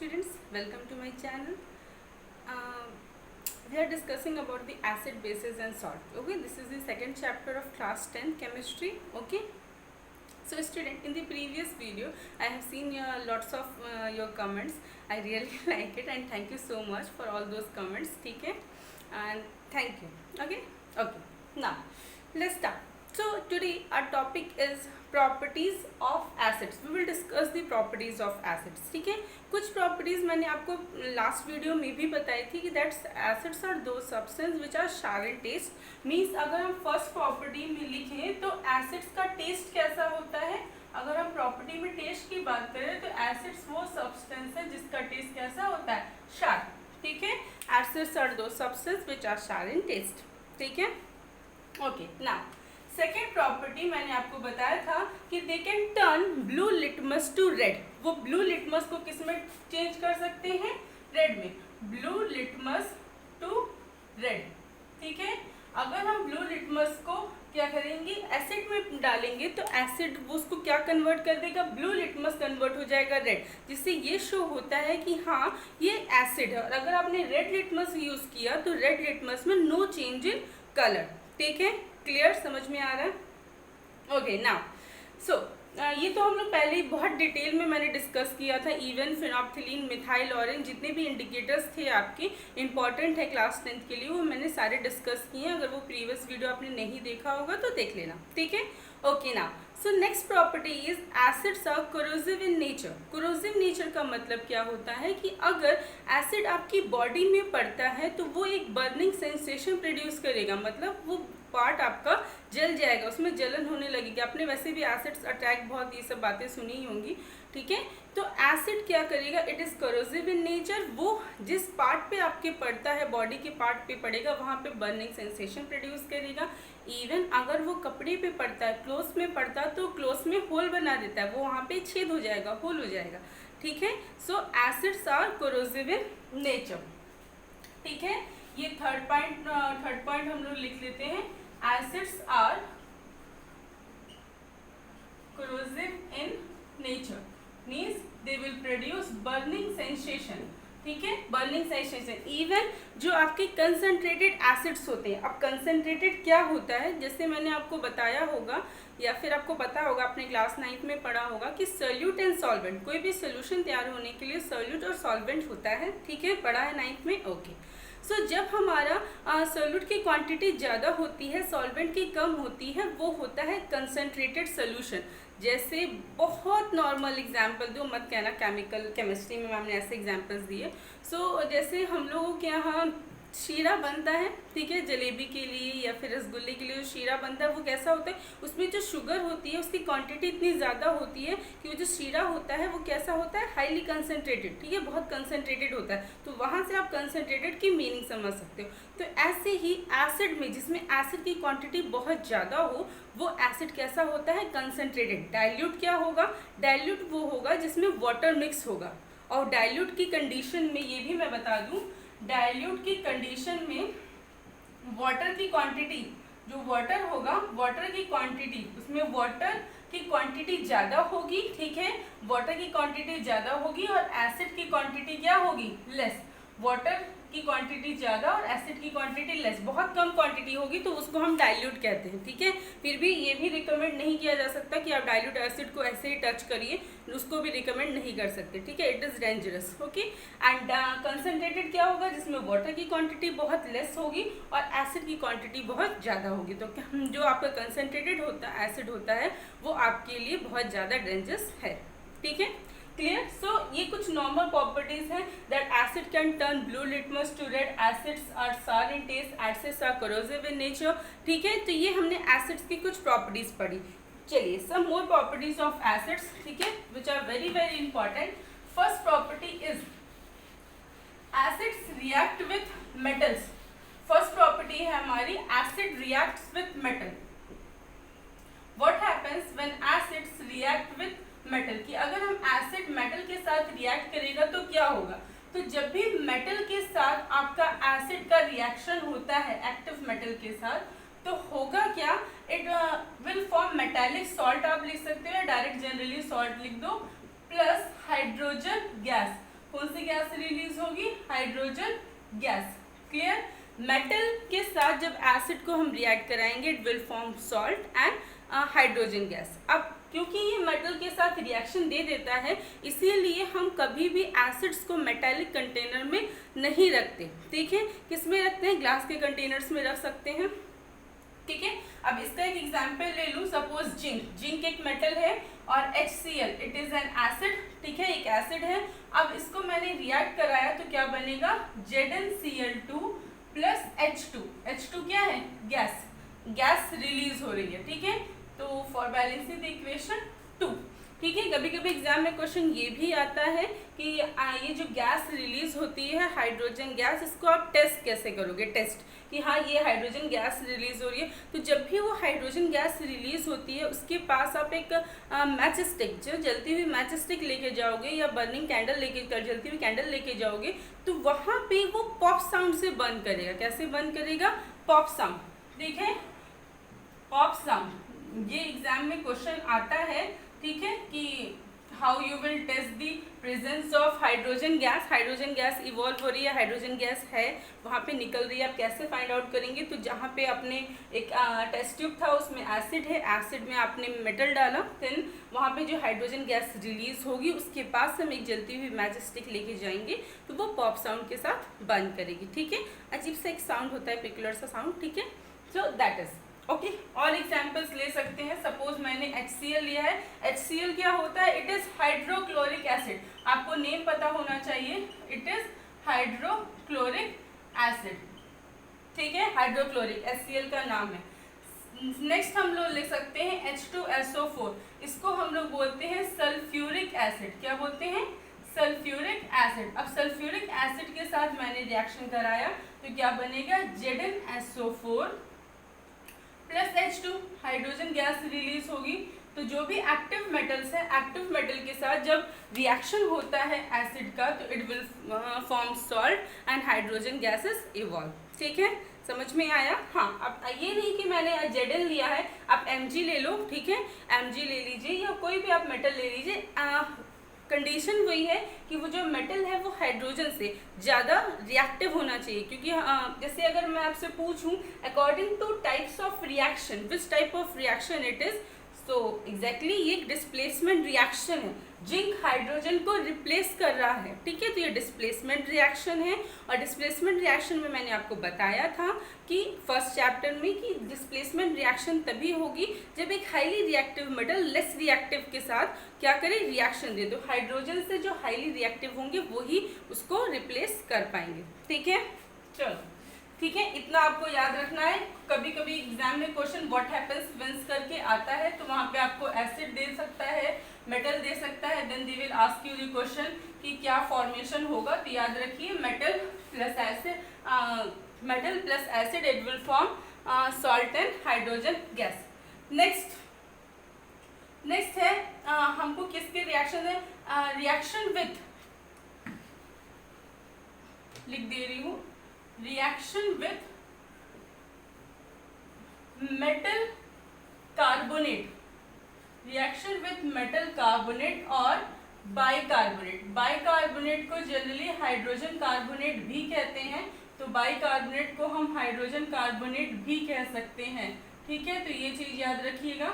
students, welcome to my channel. Uh, we are discussing about the acid, bases and salt. Okay, this is the second chapter of class 10 chemistry. Okay, so student, in the previous video I have seen lots of your comments. I really like it and thank you so much for all those comments. Okay, and thank you. Okay, now let's start. So today our topic is properties of acids. We will discuss the properties of acids. ठीक है, कुछ properties मैंने आपको last video में भी बताई थी कि दैट्स एसिड्स आर दो सब्सटेंस विच आर शार इन टेस्ट. मीन्स अगर हम फर्स्ट प्रॉपर्टी में लिखें तो एसिड्स का टेस्ट कैसा होता है. अगर हम प्रॉपर्टी में टेस्ट की बात करें तो एसिड्स वो सब्सटेंस है जिसका टेस्ट कैसा होता है, शार. ठीक है, एसिड्स आर दो सब्सटेंस विच आर शार इन टेस्ट. ठीक है, ओके. नाउ सेकेंड प्रॉपर्टी मैंने आपको बताया था कि they can turn blue litmus to red. वो ब्लू लिटमस को किस में चेंज कर सकते हैं, रेड में. Blue litmus to red. ठीक है, अगर हम ब्लू लिटमस को क्या करेंगे, एसिड में डालेंगे तो एसिड वो उसको क्या कन्वर्ट कर देगा, ब्लू लिटमस कन्वर्ट हो जाएगा रेड, जिससे ये शो होता है कि हाँ ये एसिड है. और अगर आपने रेड लिटमस यूज़ किया तो रेड लिटमस में नो चेंज इन कलर. ठीक है, क्लियर, समझ में आ रहा है. ओके, नाउ सो ये तो हम लोग पहले ही बहुत डिटेल में मैंने डिस्कस किया था. इवन फिनोप्थिलीन, मिथाइल ऑरेंज, जितने भी इंडिकेटर्स थे आपके इंपॉर्टेंट है क्लास 10th के लिए, वो मैंने सारे डिस्कस किए हैं. अगर वो प्रीवियस वीडियो आपने नहीं देखा होगा तो देख लेना. ठीक है, okay. Now so next property is acids are corrosive in nature. Corrosive nature का मतलब क्या होता है कि अगर एसिड आपकी बॉडी में पड़ता है तो वो एक बर्निंग सेंसेशन प्रोड्यूस करेगा. मतलब वो पार्ट आपका जल जाएगा, उसमें जलन होने लगेगी. आपने वैसे भी एसिड्स अटैक बहुत ये सब बातें सुनी ही होंगी. ठीक है, तो एसिड क्या करेगा, it is corrosive in nature. वो जिस पार्ट पे आपके पड़ता है, बॉडी के पार्ट पे पड़ेगा, वहाँ पे बर्निंग सेंसेशन प्रोड्यूस करेगा. इवन अगर वो कपड़े पे पड़ता है, क्लोथ में पड़ता है, तो क्लोथ में होल बना देता है, वो वहाँ पे छेद हो जाएगा, होल हो जाएगा. ठीक है, so acids are corrosive in nature. ठीक है, ये थर्ड पॉइंट हम लोग लिख लेते हैं. Acids are corrosive in nature means they will produce burning sensation. ठीक है, बर्निंग सेंसेशन. इवन जो आपके कंसनट्रेटेड एसिड्स होते हैं, अब कंसनट्रेटेड क्या होता है, जैसे मैंने आपको बताया होगा या फिर आपको पता होगा, आपने क्लास 9th में पढ़ा होगा कि सोल्यूट एंड सॉल्वेंट, कोई भी सोल्यूशन तैयार होने के लिए सोल्यूट और सॉल्वेंट होता है. ठीक है, पढ़ा है 9th में. ओके, सो जब हमारा सोल्यूट की क्वांटिटी ज़्यादा होती है, सॉल्वेंट की कम होती है, वो होता है कंसनट्रेटेड सोल्यूशन. जैसे बहुत नॉर्मल एग्जांपल दो, मत कहना केमिस्ट्री में हमने ऐसे एग्जांपल्स दिए. सो जैसे हम लोगों के यहाँ शीरा बनता है, ठीक है, जलेबी के लिए या फिर रसगुल्ले के लिए जो शीरा बनता है वो कैसा होता है, उसमें जो शुगर होती है उसकी क्वांटिटी इतनी ज़्यादा होती है कि वो जो शीरा होता है वो कैसा होता है, हाईली कंसनट्रेटेड. ठीक है, बहुत कंसनट्रेटेड होता है. तो वहाँ से आप कंसनट्रेटेड की मीनिंग समझ सकते हो. तो ऐसे ही एसिड में, जिसमें एसिड की क्वांटिटी बहुत ज़्यादा हो, वो एसिड कैसा होता है, कंसनट्रेटेड. डाइल्यूट क्या होगा, डाइल्यूट वो होगा जिसमें वाटर मिक्स होगा. और डाइल्यूट की कंडीशन में ये भी मैं बता दूँ, डाइल्यूट की कंडीशन में वाटर की क्वांटिटी, जो वाटर होगा, वाटर की क्वांटिटी, उसमें वाटर की क्वांटिटी ज़्यादा होगी. ठीक है, वाटर की क्वांटिटी ज़्यादा होगी और एसिड की क्वांटिटी क्या होगी, लेस. वाटर की क्वांटिटी ज़्यादा और एसिड की क्वांटिटी लेस, बहुत कम क्वांटिटी होगी, तो उसको हम डाइल्यूट कहते हैं. ठीक है, फिर भी ये भी रिकमेंड नहीं किया जा सकता कि आप डाइल्यूट एसिड को ऐसे ही टच करिए, उसको भी रिकमेंड नहीं कर सकते. ठीक है, it is dangerous. Okay, and concentrated क्या होगा, जिसमें वाटर की क्वांटिटी बहुत लेस होगी और एसिड की क्वांटिटी बहुत ज़्यादा होगी. तो जो आपका कंसनट्रेटेड एसिड होता है वो आपके लिए बहुत ज़्यादा डेंजरस है. ठीक है, क्लियर. सो ये कुछ नॉर्मल प्रॉपर्टीज हैं. That acid can turn blue litmus to red, acids are sour in taste, acids are corrosive in nature. ठीक है, तो ये हमने एसिड्स की कुछ प्रॉपर्टीज पढ़ी. चलिए, some more properties of acids. ठीक है, which are very very important. First property is acids react with metals. First property है हमारी, acid reacts with metal. What happens when acids react with metal, कि अगर हम acid metal के साथ react करेगा तो क्या होगा. तो जब भी मेटल के साथ आपका एसिड का रिएक्शन होता है, एक्टिव मेटल के साथ, तो होगा क्या, it will form metallic salt. आप लिख सकते हो या डायरेक्ट जनरली सॉल्ट लिख दो, प्लस हाइड्रोजन गैस. कौन सी गैस रिलीज होगी? Hydrogen gas. क्लियर? मेटल के साथ जब एसिड को हम रिएक्ट कराएंगे it will form salt and hydrogen gas. अब क्योंकि ये मेटल के साथ रिएक्शन दे देता है इसीलिए हम कभी भी एसिड्स को मेटालिक कंटेनर में नहीं रखते। ठीक है, किस में रखते हैं? ग्लास के कंटेनर्स में रख सकते हैं। ठीक है, अब इसका एक एग्जांपल ले लूँ। सपोज जिंक एक मेटल है और HCl it is an acid. ठीक है, एक एसिड है। अब इसको मैंने रिएक्ट कराया तो क्या बनेगा? ZnCl2 प्लस H2 क्या है? गैस रिलीज हो रही है। ठीक है, तो फॉर बैलेंसिंग द इक्वेशन 2। ठीक है, कभी कभी एग्जाम में क्वेश्चन ये भी आता है कि ये जो गैस रिलीज होती है हाइड्रोजन गैस, इसको आप टेस्ट कैसे करोगे? टेस्ट कि हाँ ये हाइड्रोजन गैस रिलीज हो रही है। तो जब भी वो हाइड्रोजन गैस रिलीज होती है उसके पास आप एक मैच स्टिक, जो जलती हुई मैच स्टिक लेके जाओगे या बर्निंग कैंडल जलती हुई कैंडल लेके जाओगे तो वहाँ पे वो पॉप साउंड से बर्न करेगा। कैसे बर्न करेगा? Pop sound. ठीक है, पॉप साउंड ये एग्जाम में क्वेश्चन आता है। ठीक है, कि how you will test the presence of hydrogen gas. Hydrogen gas evolve हो रही है, हाइड्रोजन गैस है वहाँ पे निकल रही है, आप कैसे फाइंड आउट करेंगे? तो जहाँ पे आपने एक टेस्ट ट्यूब था उसमें एसिड है, एसिड में आपने मेटल डाला, देन वहाँ पे जो हाइड्रोजन गैस रिलीज होगी उसके पास हम एक जलती हुई मैच स्टिक लेके जाएंगे तो वो पॉप साउंड के साथ बर्न करेगी। ठीक है, अजीब सा एक साउंड होता है, पिकुलर सा साउंड। ठीक है, सो दैट इज ओके। और एग्जाम्पल्स ले सकते हैं। सपोज मैंने HCl लिया है। HCl क्या होता है? It is hydrochloric acid. आपको नेम पता होना चाहिए, इट इज हाइड्रोक्लोरिक एसिड। ठीक है, हाइड्रोक्लोरिक HCl का नाम है। नेक्स्ट हम लोग ले सकते हैं H2SO4। इसको हम लोग बोलते हैं सल्फ्यूरिक एसिड। क्या बोलते हैं? Sulphuric acid. अब सल्फ्यूरिक एसिड के साथ मैंने रिएक्शन कराया तो क्या बनेगा? ZnSO4 plus H2, hydrogen gas release होगी। तो जो भी एक्टिव मेटल्स है, एक्टिव मेटल के साथ जब रिएक्शन होता है एसिड का तो it will form salt and hydrogen gases evolve. ठीक है, समझ में आया? हाँ, अब ये नहीं कि मैंने Zn लिया है, आप Mg ले लो। ठीक है, Mg ले लीजिए या कोई भी आप मेटल ले लीजिए। कंडीशन वही है कि वो जो मेटल है वो हाइड्रोजन से ज़्यादा रिएक्टिव होना चाहिए। क्योंकि जैसे अगर मैं आपसे पूछूं according two types of reaction, which type of reaction it is, तो एग्जैक्टली ये डिस्प्लेसमेंट रिएक्शन है। जिंक हाइड्रोजन को रिप्लेस कर रहा है। ठीक है, तो ये डिस्प्लेसमेंट रिएक्शन है। और डिस्प्लेसमेंट रिएक्शन में मैंने आपको बताया था कि फर्स्ट चैप्टर में कि डिस्प्लेसमेंट रिएक्शन तभी होगी जब एक highly reactive metal less reactive के साथ क्या करे? रिएक्शन दे। तो हाइड्रोजन से जो हाईली रिएक्टिव होंगे वही उसको रिप्लेस कर पाएंगे। ठीक है, चलो ठीक है, इतना आपको याद रखना है। कभी कभी एग्जाम में क्वेश्चन व्हाट हैपेंस व्हेंस करके आता है तो वहाँ पे आपको एसिड दे सकता है, मेटल दे सकता है, then they will ask you the question कि क्या फॉर्मेशन होगा। तो याद रखिए metal plus acid it will form salt and hydrogen gas. Next है हमको किसके रिएक्शन है? रिएक्शन विथ, लिख दे रही हूँ, reaction with metal carbonate, reaction with metal carbonate और बाइकार्बोनेट। बाइकार्बोनेट को जनरली हाइड्रोजन कार्बोनेट भी कहते हैं, तो बाइकार्बोनेट को हम हाइड्रोजन कार्बोनेट भी कह सकते हैं। ठीक है, तो ये चीज याद रखिएगा।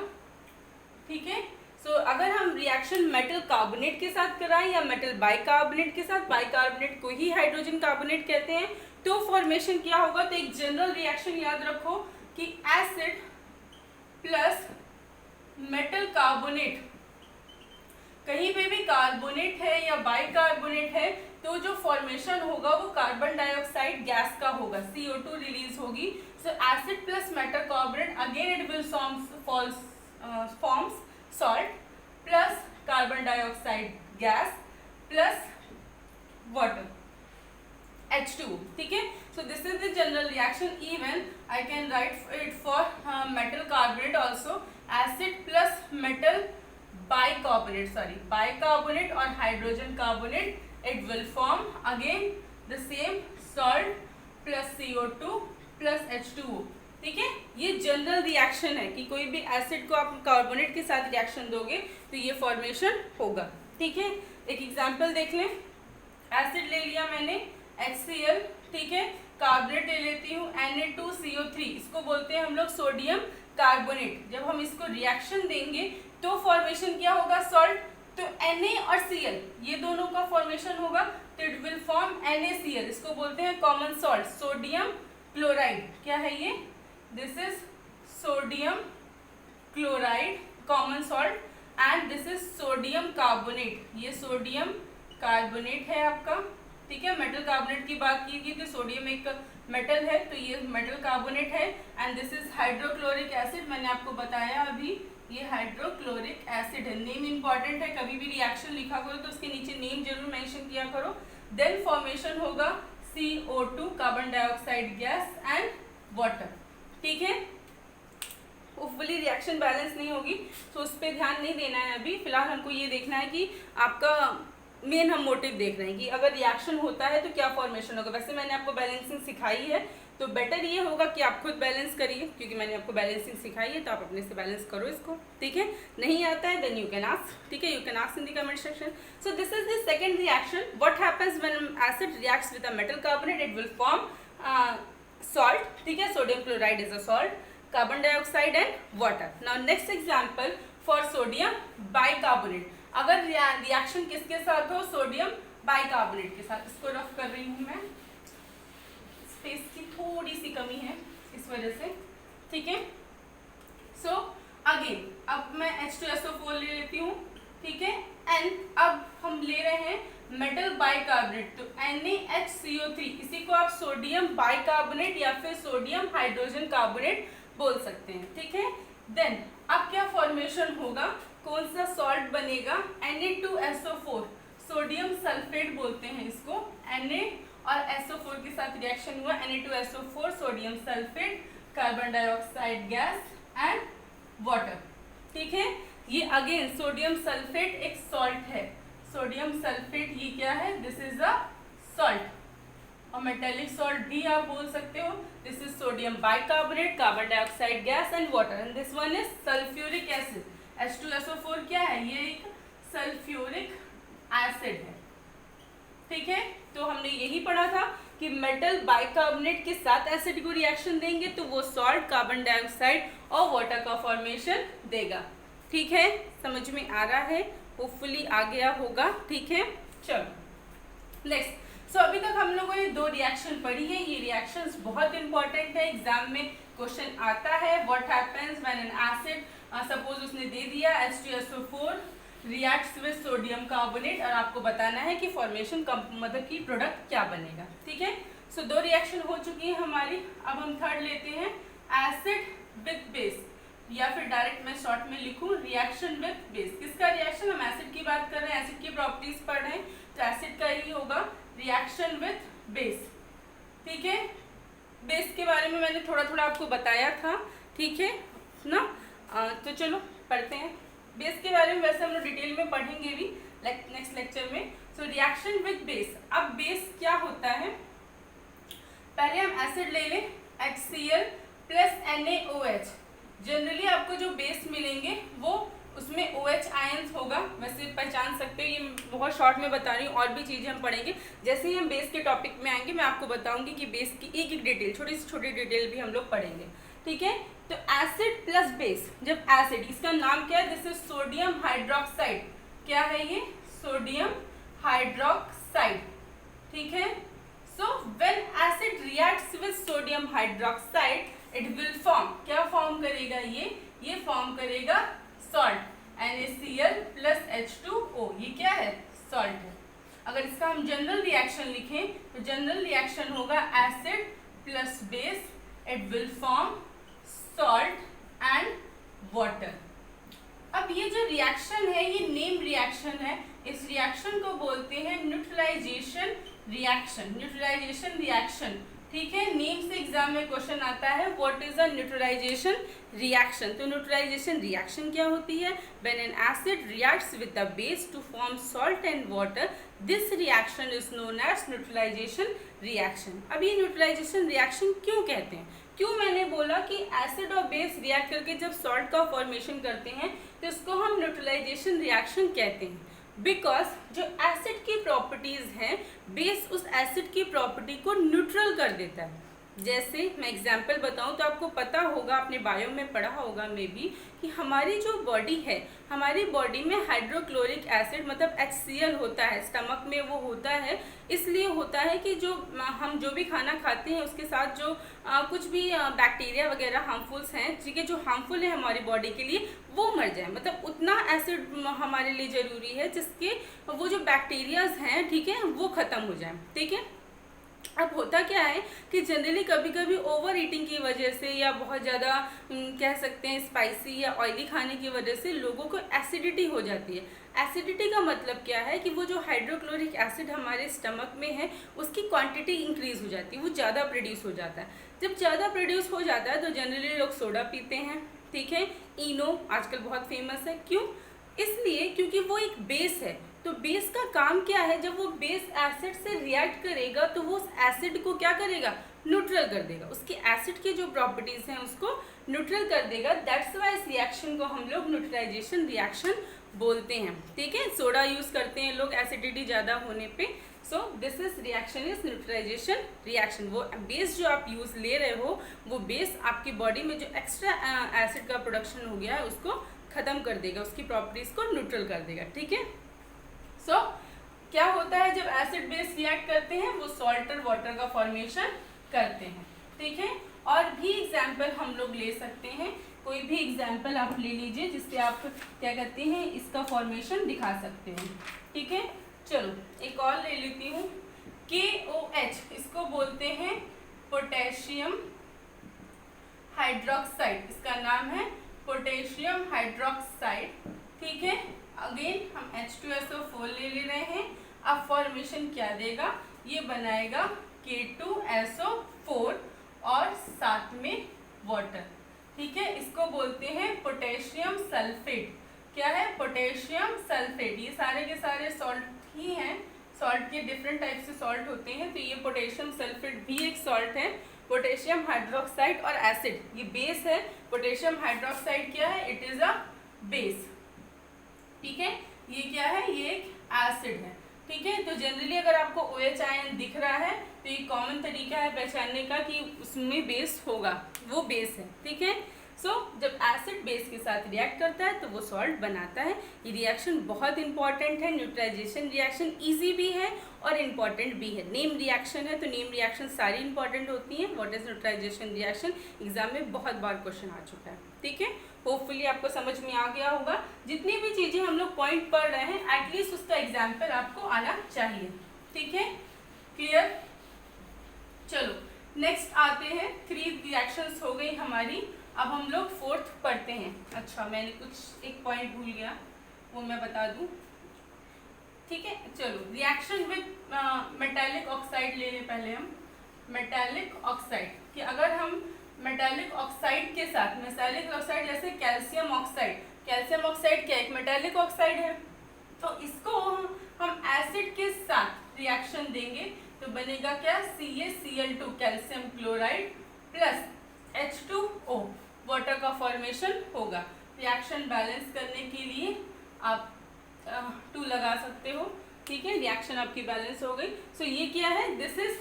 ठीक है, सो अगर हम रिएक्शन मेटल कार्बोनेट के साथ कराएं या मेटल बाइकार्बोनेट के साथ, बाइकार्बोनेट को ही हाइड्रोजन कार्बोनेट कहते हैं, तो फॉर्मेशन क्या होगा? तो एक जनरल रिएक्शन याद रखो कि एसिड प्लस मेटल कार्बोनेट, कहीं पे भी कार्बोनेट है या बाइकार्बोनेट है तो जो फॉर्मेशन होगा वो कार्बन डाइऑक्साइड गैस का होगा, CO2 रिलीज होगी। सो acid plus metal carbonate again it will forms salt plus carbon dioxide gas plus water H2। ठीक है, so this is the general reaction. Even I can write it for metal carbonate also, acid plus metal bicarbonate और hydrogen carbonate, it will form again the same salt plus CO2 plus H2O। ठीक है, ये general reaction है कि कोई भी acid को आप कार्बोनेट के साथ रिएक्शन दोगे तो ये फॉर्मेशन होगा। ठीक है, एक एग्जांपल देख लें। एसिड ले लिया मैंने HCl, ठीक है, कार्बोनेट ले लेती हूँ Na2CO3, इसको बोलते हैं हम लोग सोडियम कार्बोनेट। जब हम इसको रिएक्शन देंगे तो फॉर्मेशन क्या होगा, सॉल्ट। तो Na और Cl ये दोनों का फॉर्मेशन होगा तो इट विल फॉर्म NaCl, इसको बोलते हैं कॉमन सॉल्ट, सोडियम क्लोराइड। क्या है ये, this is sodium chloride common salt and this is sodium carbonate, ये सोडियम कार्बोनेट है आपका, ठीक है। मेटल कार्बोनेट की बात की गई थी, सोडियम एक मेटल है तो ये मेटल कार्बोनेट है and this is hydrochloric acid, मैंने आपको बताया अभी ये हाइड्रोक्लोरिक एसिड है। नेम इंपॉर्टेंट है, कभी भी रिएक्शन लिखा करो तो उसके नीचे नेम जरूर मेंशन किया करो। देन फॉर्मेशन होगा CO2 carbon dioxide gas and water, ठीक है। होपफुली रिएक्शन बैलेंस नहीं होगी तो उस पर ध्यान नहीं देना है अभी, फिलहाल हमको ये देखना है कि आपका मेन हम मोटिव देख रहे हैं कि अगर रिएक्शन होता है तो क्या फॉर्मेशन होगा। वैसे मैंने आपको बैलेंसिंग सिखाई है तो बेटर ये होगा कि आप खुद बैलेंस करिए, क्योंकि मैंने आपको बैलेंसिंग सिखाई है तो आप अपने से बैलेंस करो इसको, ठीक है। नहीं आता है देन यू कैन आस्क, ठीक है, you can ask in the comment section. So this is the second reaction, what happens when acid reacts with a metal carbonate, it will form salt, ठीक है, sodium chloride is a salt, carbon dioxide and water. Now next example for sodium bicarbonate, अगर reaction किसके साथ हो, sodium bicarbonate के साथ। इसको rough कर रही हूँ मैं, स्पेस की थोड़ी सी कमी है इस वजह से, ठीक है। सो अगेन अब मैं H2SO4 ले लेती हूँ, ठीक है, एंड अब हम ले रहे हैं मेटल बाइकार्बोनेट, तो NaHCO3, इसी को आप सोडियम बाइकार्बोनेट या फिर सोडियम हाइड्रोजन कार्बोनेट बोल सकते हैं, ठीक है। देन अब क्या फॉर्मेशन होगा, कौन सा सॉल्ट बनेगा, Na2SO4, सोडियम सल्फेट बोलते हैं इसको, Na और SO4 के साथ रिएक्शन हुआ, Na2SO4 sodium sulphate, carbon dioxide gas and water, ठीक है। ये अगेन सोडियम सल्फेट एक सॉल्ट है, सोडियम सल्फेट ये क्या है, दिस इज अ सॉल्ट, और मेटेलिक सॉल्ट भी आप बोल सकते हो। This is sodium bicarbonate, carbon dioxide gas and water, and this one is sulphuric acid. H2SO4 क्या है, ये एक सल्फ्यूरिक एसिड है, ठीक है। तो हमने यही पढ़ा था कि मेटल बाइकार्बोनेट के साथ एसिड को रिएक्शन देंगे तो वो सॉल्ट, कार्बन डाइऑक्साइड और वाटर का फॉर्मेशन देगा, ठीक है। समझ में आ रहा है, होपफुली आ गया होगा, ठीक है। चलो नेक्स्ट, सो अभी तक हम लोगों ने दो रिएक्शन पढ़ी है, ये रिएक्शंस बहुत इंपॉर्टेंट है, एग्जाम में क्वेश्चन आता है। What happens when an acid, suppose उसने दे दिया H2SO4 reacts with sodium carbonate, और आपको बताना है कि फॉर्मेशन मतलब की प्रोडक्ट क्या बनेगा, ठीक है। सो दो रिएक्शन हो चुकी है हमारी, अब हम थर्ड लेते हैं एसिड विद बेस, या फिर डायरेक्ट मैं शॉर्ट में लिखूं रिएक्शन विद बेस। किसका रिएक्शन, हम एसिड की बात कर रहे हैं, एसिड की प्रॉपर्टीज पढ़ रहे हैं तो एसिड का ही होगा रिएक्शन विद बेस, ठीक है। बेस के बारे में मैंने थोड़ा थोड़ा आपको बताया था, ठीक है ना। तो चलो पढ़ते हैं बेस के बारे में, वैसे हम लोग डिटेल में पढ़ेंगे भी नेक्स्ट लेक्चर में। सो रिएक्शन विद बेस, अब बेस क्या होता है, पहले हम एसिड ले लें HCl प्लस NaOH। जनरली आपको जो बेस मिलेंगे वो उसमें OH आयंस होगा, वैसे पहचान सकते हो, ये बहुत शॉर्ट में बता रही हूँ, और भी चीज़ें हम पढ़ेंगे। जैसे ही हम बेस के टॉपिक में आएंगे मैं आपको बताऊंगी कि बेस की एक एक डिटेल, छोटी से छोटी डिटेल भी हम लोग पढ़ेंगे, ठीक है। तो एसिड प्लस बेस, जब एसिड, इसका नाम क्या है, दिस इज सोडियम हाइड्रोक्साइड, क्या है ये, सोडियम हाइड्रोक्साइड, ठीक है। So when acid reacts with sodium hydroxide it will form, क्या फॉर्म करेगा ये फॉर्म करेगा सॉल्ट, NaCl प्लस H2O, ये क्या है, सॉल्ट है। अगर इसका हम जनरल रिएक्शन लिखें तो जनरल रिएक्शन होगा acid plus base, it will form salt and water. अब ये जो रिएक्शन है ये नेम रिएक्शन है, इस रिएक्शन को बोलते हैं न्यूट्रलाइजेशन रिएक्शन, न्यूट्रलाइजेशन रिएक्शन, ठीक है। नेम से एग्जाम में क्वेश्चन आता है what is a neutralisation reaction. तो न्यूट्रलाइजेशन रिएक्शन क्या होती है, when an acid reacts with the base to form salt and water, this reaction is known as neutralisation reaction. अब ये न्यूट्रलाइजेशन रिएक्शन क्यों कहते हैं, क्यों मैंने बोला कि एसिड और बेस रिएक्ट करके जब सॉल्ट का फॉर्मेशन करते हैं तो इसको हम न्यूट्रलाइजेशन रिएक्शन कहते हैं, बिकॉज जो एसिड की प्रॉपर्टी प्रॉपर्टीज हैं, बेस उस एसिड की प्रॉपर्टी को न्यूट्रल कर देता है। जैसे मैं एग्जांपल बताऊं तो आपको पता होगा, आपने बायो में पढ़ा होगा मे बी, कि हमारी जो बॉडी है, हमारी बॉडी में हाइड्रोक्लोरिक एसिड मतलब HCl होता है, स्टमक में वो होता है। इसलिए होता है कि जो हम जो भी खाना खाते हैं उसके साथ जो कुछ भी बैक्टीरिया वगैरह हार्मफुल्स हैं, ठीक है, जो हार्मफुल है हमारी बॉडी के लिए, वो मर जाए। मतलब उतना एसिड हमारे लिए ज़रूरी है जिसके वो जो बैक्टीरियाज हैं, ठीक है, वो ख़त्म हो जाए। ठीक है, अब होता क्या है कि जनरली कभी कभी ओवर ईटिंग की वजह से या बहुत ज़्यादा कह सकते हैं स्पाइसी या ऑयली खाने की वजह से लोगों को एसिडिटी हो जाती है। एसिडिटी का मतलब क्या है कि वो जो हाइड्रोक्लोरिक एसिड हमारे स्टमक में है उसकी क्वांटिटी इंक्रीज हो जाती है, वो ज़्यादा प्रोड्यूस हो जाता है। जब ज़्यादा प्रोड्यूस हो जाता है तो जनरली लोग सोडा पीते हैं। ठीक है, इनो आजकल बहुत फेमस है। क्यों? इसलिए क्योंकि वो एक बेस है। तो बेस का काम क्या है, जब वो बेस एसिड से रिएक्ट करेगा तो वो उस एसिड को क्या करेगा, न्यूट्रल कर देगा। उसकी एसिड की जो प्रॉपर्टीज हैं उसको न्यूट्रल कर देगा। दैट्स वाई इस रिएक्शन को हम लोग न्यूट्रलाइजेशन रिएक्शन बोलते हैं। ठीक है, सोडा यूज करते हैं लोग एसिडिटी ज़्यादा होने पे। So this is reaction is neutralisation reaction. वो बेस जो आप यूज ले रहे हो, वो बेस आपकी बॉडी में जो एक्स्ट्रा एसिड का प्रोडक्शन हो गया है उसको खत्म कर देगा, उसकी प्रॉपर्टीज को न्यूट्रल कर देगा। ठीक है, सो क्या होता है जब एसिड बेस रिएक्ट करते हैं, वो सॉल्ट और वाटर का फॉर्मेशन करते हैं। ठीक है, और भी एग्जाम्पल हम लोग ले सकते हैं, कोई भी एग्जाम्पल आप ले लीजिए जिससे आप क्या कहते हैं इसका फॉर्मेशन दिखा सकते हैं। ठीक है, चलो एक और ले लेती हूँ, KOH, इसको बोलते हैं पोटेशियम हाइड्रोक्साइड, इसका नाम है पोटेशियम हाइड्रोक्साइड। ठीक है, अगेन हम H2SO4 ले रहे हैं। अब फॉर्मेशन क्या देगा, ये बनाएगा K2SO4 और साथ में वाटर। ठीक है, इसको बोलते हैं पोटेशियम सल्फेट। क्या है, पोटेशियम सल्फेट। ये सारे के सारे सॉल्ट ही हैं, सॉल्ट के डिफरेंट टाइप से सॉल्ट होते हैं, तो ये पोटेशियम सल्फेट भी एक सॉल्ट है। पोटेशियम हाइड्रोक्साइड और एसिड, ये बेस है। पोटेशियम हाइड्रोक्साइड क्या है, इट इज अ बेस। ठीक है, ये क्या है, ये एक एसिड है। ठीक है, तो जनरली अगर आपको OH आयन दिख रहा है तो ये कॉमन तरीका है पहचानने का कि उसमें बेस होगा, वो बेस है। ठीक है, सो जब एसिड बेस के साथ रिएक्ट करता है तो वो सॉल्ट बनाता है। ये रिएक्शन बहुत इंपॉर्टेंट है, न्यूट्रलाइजेशन रिएक्शन इजी भी है और इम्पॉर्टेंट भी है। नेम रिएक्शन है तो नेम रिएक्शन सारी इंपॉर्टेंट होती हैं। What is neutralisation reaction, exam में बहुत बार क्वेश्चन आ चुका है। ठीक है, होपफुली आपको समझ में आ गया होगा। जितनी भी चीज़ें हम लोग पॉइंट पढ़ रहे हैं एटलीस्ट उसका एग्जाम्पल आपको आना चाहिए। ठीक है, क्लियर। चलो नेक्स्ट आते हैं, 3 रिएक्शंस हो गई हमारी। अब हम लोग 4th पढ़ते हैं। अच्छा, मैंने कुछ एक पॉइंट भूल गया, वो मैं बता दूं। ठीक है, चलो रिएक्शन विद मेटालिक ऑक्साइड ले लें पहले हम। मेटालिक ऑक्साइड कि अगर हम मेटालिक ऑक्साइड के साथ, मेटालिक ऑक्साइड जैसे कैल्शियम ऑक्साइड, कैल्शियम ऑक्साइड क्या एक मेटालिक ऑक्साइड है, तो इसको हम एसिड के साथ रिएक्शन देंगे तो बनेगा क्या, CaCl2 calcium chloride plus H2O, water का फॉर्मेशन होगा। रिएक्शन बैलेंस करने के लिए आप 2 लगा सकते हो। ठीक है, रिएक्शन आपकी बैलेंस हो गई। सो ये क्या है, दिस इज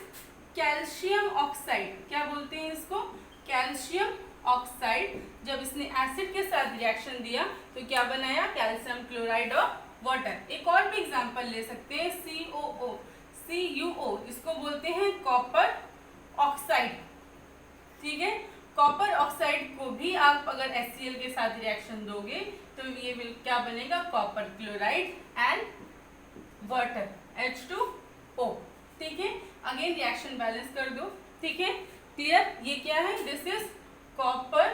कैल्शियम ऑक्साइड। क्या बोलते हैं इसको, कैल्शियम ऑक्साइड। जब इसने एसिड के साथ रिएक्शन दिया तो क्या बनाया, कैल्शियम क्लोराइड और वाटर। एक और भी एग्जांपल ले सकते हैं, CuO, इसको बोलते हैं कॉपर ऑक्साइड। ठीक है, कॉपर ऑक्साइड को भी आप अगर HCl के साथ रिएक्शन दोगे तो ये क्या बनेगा, copper chloride and water H2O। ठीक है, अगेन रिएक्शन बैलेंस कर दो। ठीक है, क्लियर। ये क्या है, दिस इज कॉपर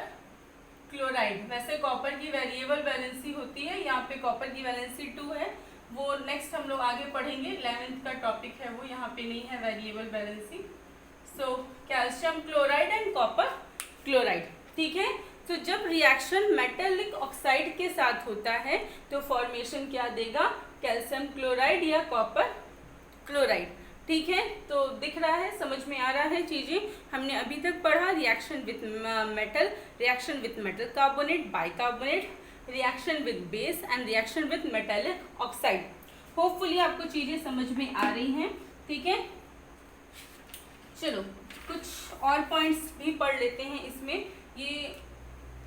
क्लोराइड। वैसे कॉपर की वेरिएबल वैलेंसी होती है, यहाँ पे कॉपर की वैलेंसी 2 है, वो नेक्स्ट हम लोग आगे पढ़ेंगे। 11th का टॉपिक है वो, यहाँ पे नहीं है variable valency. So calcium chloride and copper chloride. ठीक है, तो जब रिएक्शन मेटालिक ऑक्साइड के साथ होता है तो फॉर्मेशन क्या देगा, कैल्शियम क्लोराइड या कॉपर क्लोराइड। ठीक है, तो दिख रहा है, समझ में आ रहा है चीज़ें। हमने अभी तक पढ़ा reaction with metal, reaction with metal carbonate, bicarbonate, reaction with base and reaction with metallic oxide. Hopefully आपको चीजें समझ में आ रही हैं, ठीक है। चलो कुछ और पॉइंट्स भी पढ़ लेते हैं इसमें। ये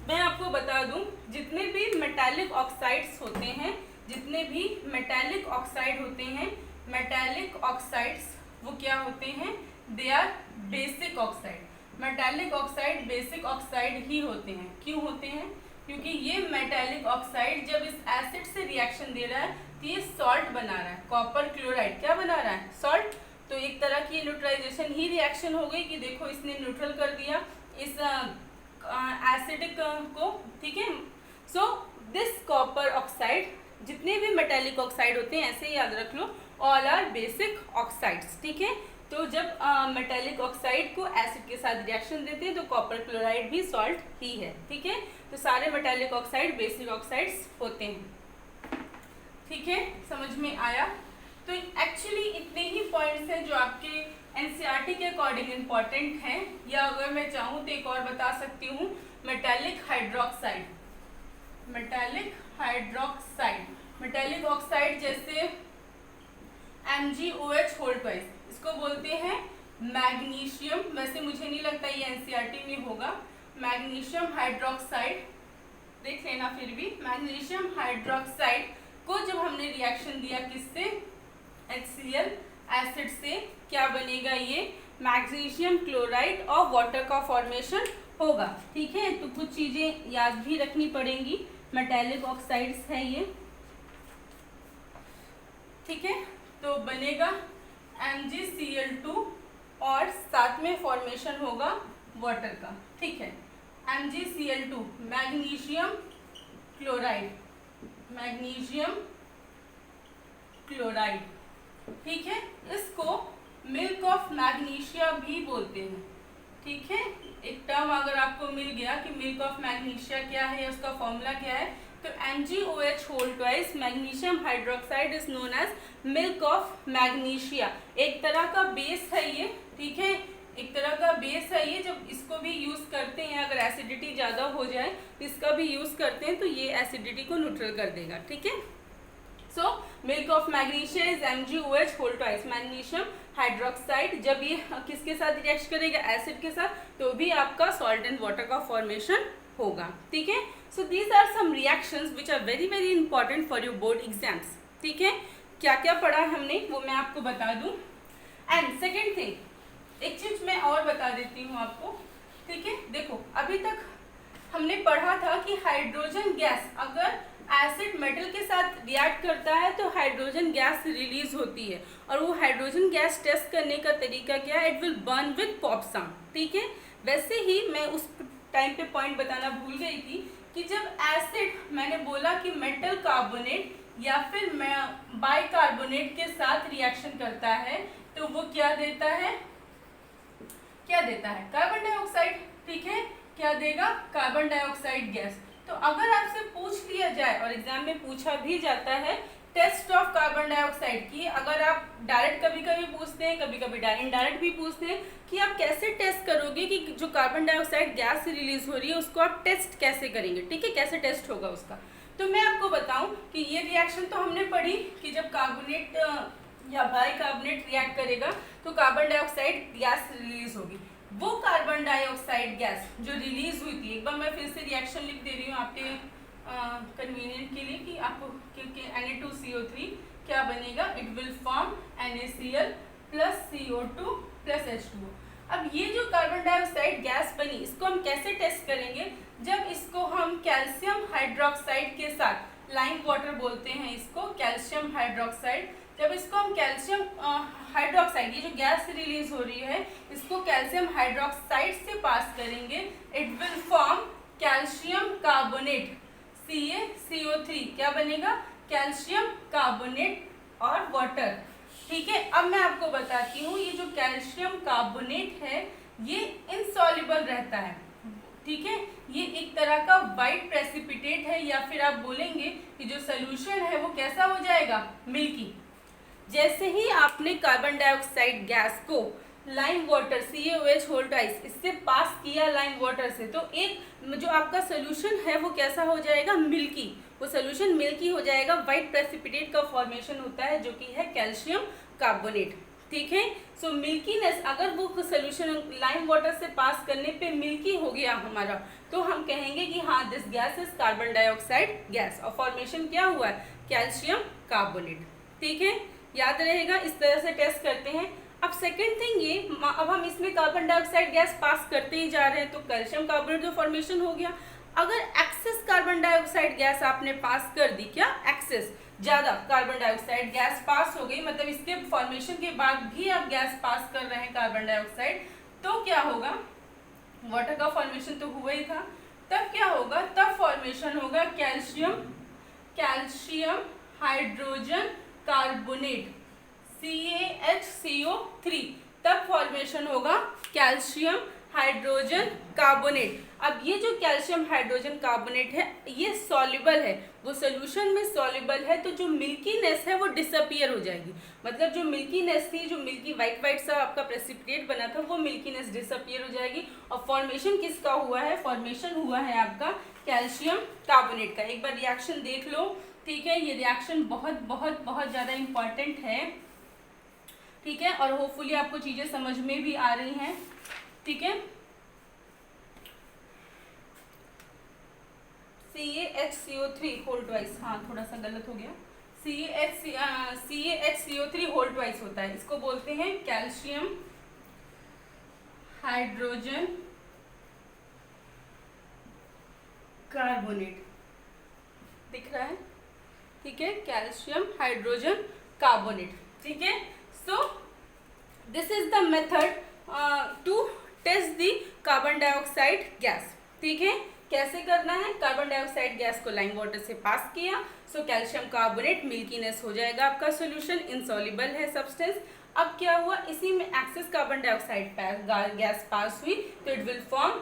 मैं आपको बता दूं, जितने भी मेटालिक ऑक्साइड्स होते हैं, जितने भी मेटालिक ऑक्साइड होते हैं, मेटालिक ऑक्साइड्स वो क्या होते हैं, they are basic oxide. Metallic oxide basic oxide ही होते हैं। क्यों होते हैं? क्योंकि ये मेटालिक ऑक्साइड जब इस एसिड से रिएक्शन दे रहा है तो ये सॉल्ट बना रहा है। कॉपर क्लोराइड क्या बना रहा है? सॉल्ट। तो एक तरह की न्यूट्रलाइजेशन ही रिएक्शन हो गई कि देखो इसने न्यूट्रल कर दिया इस एसिडिक को, ठीक है। सो दिस कॉपर ऑक्साइड, जितने भी मेटालिक ऑक्साइड होते हैं ऐसे ही याद रख लो, ऑल आर बेसिक ऑक्साइड्स, ठीक है। तो जब मेटालिक ऑक्साइड को एसिड के साथ रिएक्शन देते हैं तो कॉपर क्लोराइड भी सॉल्ट ही है, ठीक है। तो सारे मेटालिक ऑक्साइड बेसिक ऑक्साइड्स होते हैं, ठीक है। समझ में आया? तो एक्चुअली इतने ही पॉइंट्स हैं जो आपके एनसीईआरटी के अकॉर्डिंग इम्पॉर्टेंट हैं, या अगर मैं चाहूँ तो एक और बता सकती हूँ, metallic hydroxide. Metallic hydroxide, metallic oxide जैसे MgOH होल ट्वाइस, इसको बोलते हैं मैग्नीशियम। वैसे मुझे नहीं लगता ये एनसीईआरटी में होगा। मैग्नीशियम हाइड्रोक्साइड देख लेना फिर भी। मैग्नीशियम हाइड्रोक्साइड को जब हमने रिएक्शन दिया किससे, HCl एसिड से, क्या बनेगा, ये मैग्नीशियम क्लोराइड और वाटर का फॉर्मेशन होगा, ठीक है। तो कुछ चीजें याद भी रखनी पड़ेंगी। मेटालिक ऑक्साइड्स है ये, ठीक है। तो बनेगा MgCl2 और साथ में फॉर्मेशन होगा वाटर का, ठीक है। MgCl2 magnesium chloride, magnesium chloride, ठीक है। इसको मिल्क ऑफ मैग्नीशिया भी बोलते हैं, ठीक है। एक टर्म अगर आपको मिल गया कि मिल्क ऑफ मैग्नीशिया क्या है, उसका फॉर्मूला क्या है, तो MgOH whole twice magnesium hydroxide is known as milk of magnesia. एक तरह का बेस है ये, ठीक है, एक तरह का बेस है ये। जब इसको भी यूज करते हैं, अगर एसिडिटी ज्यादा हो जाए तो इसका भी यूज करते हैं, तो ये एसिडिटी को न्यूट्रल कर देगा, ठीक है। So milk of magnesia is MgOH whole twice magnesium hydroxide. जब ये किसके साथ रिएक्ट करेगा, एसिड के साथ, तो भी आपका सॉल्ट एंड वाटर का फॉर्मेशन होगा, ठीक है। So these are some reactions which are very very important for your board exams, ठीक है। क्या क्या पढ़ा हमने वो मैं आपको बता दूं। एंड सेकेंड थिंग, एक चीज मैं और बता देती हूँ आपको, ठीक है। देखो अभी तक हमने पढ़ा था कि हाइड्रोजन गैस अगर एसिड मेटल के साथ रिएक्ट करता है तो हाइड्रोजन गैस रिलीज होती है, और वो हाइड्रोजन गैस टेस्ट करने का तरीका क्या है, it will burn with pop sound, ठीक है। वैसे ही मैं उस टाइम पे पॉइंट बताना भूल गई थी कि जब एसिड, मैंने बोला कि मेटल कार्बोनेट या फिर बाइकार्बोनेट के साथ रिएक्शन करता है तो वो क्या देता है, क्या देता है, कार्बन डाइऑक्साइड, ठीक है। क्या देगा, कार्बन डाइऑक्साइड गैस। तो अगर आपसे पूछ लिया जाए, और एग्जाम में पूछा भी जाता है, टेस्ट ऑफ कार्बन डाइऑक्साइड की, अगर आप डायरेक्ट कभी कभी पूछते हैं, कभी कभी इनडायरेक्ट भी पूछते हैं कि आप कैसे टेस्ट करोगे कि जो कार्बन डाइऑक्साइड गैस से रिलीज हो रही है उसको आप टेस्ट कैसे करेंगे, ठीक है, कैसे टेस्ट होगा उसका। तो मैं आपको बताऊं कि ये रिएक्शन तो हमने पढ़ी कि जब कार्बोनेट या बाइकार्बोनेट रिएक्ट करेगा तो कार्बन डाइऑक्साइड गैस रिलीज होगी। वो कार्बन डाइऑक्साइड गैस जो रिलीज हुई थी, एक बार मैं फिर से रिएक्शन लिख दे रही हूँ आपके कन्वीनियंट के लिए कि आपको, क्योंकि Na2CO3 क्या बनेगा, it will form NaCl plus CO2 plus H2O। अब ये जो कार्बन डाइऑक्साइड गैस बनी, इसको हम कैसे टेस्ट करेंगे, जब इसको हम कैल्शियम हाइड्रोक्साइड के साथ, लाइम वाटर बोलते हैं इसको, कैल्शियम हाइड्रोक्साइड, जब इसको हम कैल्शियम हाइड्रोक्साइड, ये जो गैस रिलीज हो रही है, इसको कैल्शियम हाइड्रोक्साइड से पास करेंगे, it will form calcium carbonate CaCO3, क्या बनेगा, कैल्शियम कार्बोनेट और वाटर, ठीक है। अब मैं आपको बताती हूँ, ये जो कैल्शियम कार्बोनेट है ये इनसॉल्युबल रहता है, ठीक है। ये एक तरह का वाइट प्रेसिपिटेट है, या फिर आप बोलेंगे कि जो सोल्यूशन है वो कैसा हो जाएगा, मिल्की। जैसे ही आपने कार्बन डाइऑक्साइड गैस को lime water CaOH whole twice, इससे पास किया लाइम वाटर से, तो एक जो आपका सोल्यूशन है वो कैसा हो जाएगा, मिल्की, वो सोल्यूशन मिल्की हो जाएगा। वाइट प्रेसिपिटेट का फॉर्मेशन होता है जो कि है कैल्शियम कार्बोनेट, ठीक है। सो मिल्कीनेस, अगर वो सोल्यूशन लाइम वाटर से पास करने पे मिल्की हो गया हमारा, तो हम कहेंगे कि हाँ this gas is carbon dioxide gas, और फॉर्मेशन क्या हुआ है, कैल्शियम कार्बोनेट, ठीक है, याद रहेगा। इस तरह से टेस्ट करते हैं। अब सेकेंड थिंग ये, अब हम इसमें कार्बन डाइऑक्साइड गैस पास करते ही जा रहे हैं, तो कैल्शियम कार्बोनेट जो फॉर्मेशन हो गया। अगर एक्सेस कार्बन डाइऑक्साइड गैस आपने पास कर दी, क्या एक्सेस, ज्यादा कार्बन डाइऑक्साइड गैस पास हो गई, मतलब इसके फॉर्मेशन के बाद भी आप गैस पास कर रहे हैं कार्बन डाइऑक्साइड, तो क्या होगा, वाटर का फॉर्मेशन तो हुआ ही था, तब क्या होगा, तब फॉर्मेशन होगा कैल्शियम हाइड्रोजन कार्बोनेट CaHCO3, तब फॉर्मेशन होगा कैल्शियम हाइड्रोजन कार्बोनेट। अब ये जो कैल्शियम हाइड्रोजन कार्बोनेट है ये सॉल्युबल है, वो सोल्यूशन में सॉल्युबल है, तो जो मिल्कीनेस है वो डिसअपियर हो जाएगी, मतलब जो मिल्कीनेस थी, जो मिल्की वाइट वाइट सा आपका प्रेसिपिटेट बना था, वो मिल्कीनेस डिसअपियर हो जाएगी। और फॉर्मेशन किसका हुआ है, फॉर्मेशन हुआ है आपका कैल्शियम कार्बोनेट का। एक बार रिएक्शन देख लो, ठीक है, ये रिएक्शन बहुत बहुत बहुत ज़्यादा इंपॉर्टेंट है, ठीक है, और होपफुली आपको चीज़ें समझ में भी आ रही हैं, ठीक है। CaHCO3 होल ट्वाइस, हाँ थोड़ा सा गलत हो गया, CaHCO3 होल ट्वाइस होता है, इसको बोलते हैं कैल्शियम हाइड्रोजन कार्बोनेट, दिख रहा है, ठीक है, कैल्शियम हाइड्रोजन कार्बोनेट, ठीक है। So this is the method to test the carbon dioxide gas, ठीक है। कैसे करना है, कार्बन डाइऑक्साइड गैस को लाइम वाटर से पास किया, सो कैल्शियम कार्बोनेट मिल्कीनेस हो जाएगा आपका सॉल्यूशन, इनसॉल्युबल है सब्सटेंस। अब क्या हुआ, इसी में access carbon dioxide gas pass हुई, तो इट विल फॉर्म,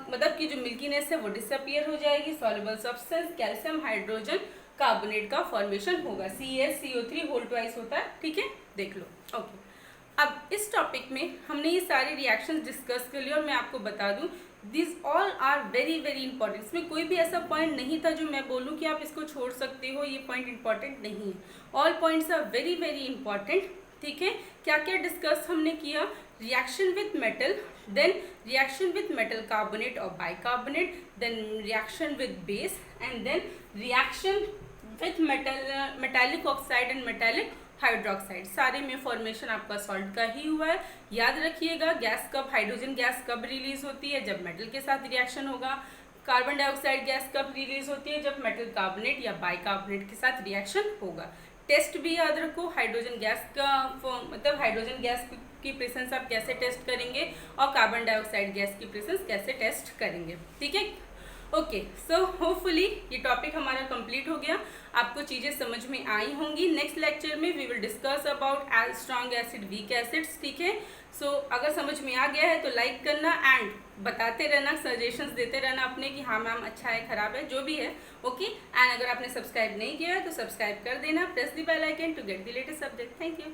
मतलब कि जो मिल्कीनेस है वो डिसअपियर हो जाएगी, soluble substance calcium hydrogen carbonate का फॉर्मेशन होगा, CaCO3 होल ट्वाइस होता है, ठीक है, देख लो, ओके। अब इस टॉपिक में हमने ये सारे रिएक्शंस डिस्कस कर लिए, और मैं आपको बता दूं this all are very very important, इसमें कोई भी ऐसा पॉइंट नहीं था जो मैं बोलूं कि आप इसको छोड़ सकते हो, ये पॉइंट इंपॉर्टेंट नहीं है, all points are very very important, ठीक है। क्या क्या डिस्कस हमने किया, reaction with metal, then reaction with metal carbonate और bicarbonate, then reaction with base, and then reaction with metallic oxide and metallic hydroxide, सारे में फॉर्मेशन आपका सॉल्ट का ही हुआ है। याद रखिएगा गैस कब, हाइड्रोजन गैस कब रिलीज होती है, जब मेटल के साथ रिएक्शन होगा। कार्बन डाइऑक्साइड गैस कब रिलीज होती है, जब मेटल कार्बोनेट या बाइकार्बोनेट के साथ रिएक्शन होगा। टेस्ट भी याद रखो, हाइड्रोजन गैस का मतलब हाइड्रोजन गैस की प्रेजेंस आप कैसे टेस्ट करेंगे, और कार्बन डाइऑक्साइड गैस की प्रेजेंस कैसे टेस्ट करेंगे, ठीक है। ओके, सो होपफुली ये टॉपिक हमारा कंप्लीट हो गया, आपको चीज़ें समझ में आई होंगी। नेक्स्ट लेक्चर में we will discuss about strong acid, weak acids, ठीक है। सो अगर समझ में आ गया है तो लाइक करना, एंड बताते रहना, सजेशंस देते रहना अपने कि हाँ मैम अच्छा है, ख़राब है, जो भी है, ओके। एंड अगर आपने सब्सक्राइब नहीं किया है तो सब्सक्राइब कर देना, press the bell icon to get the latest update. Thank you.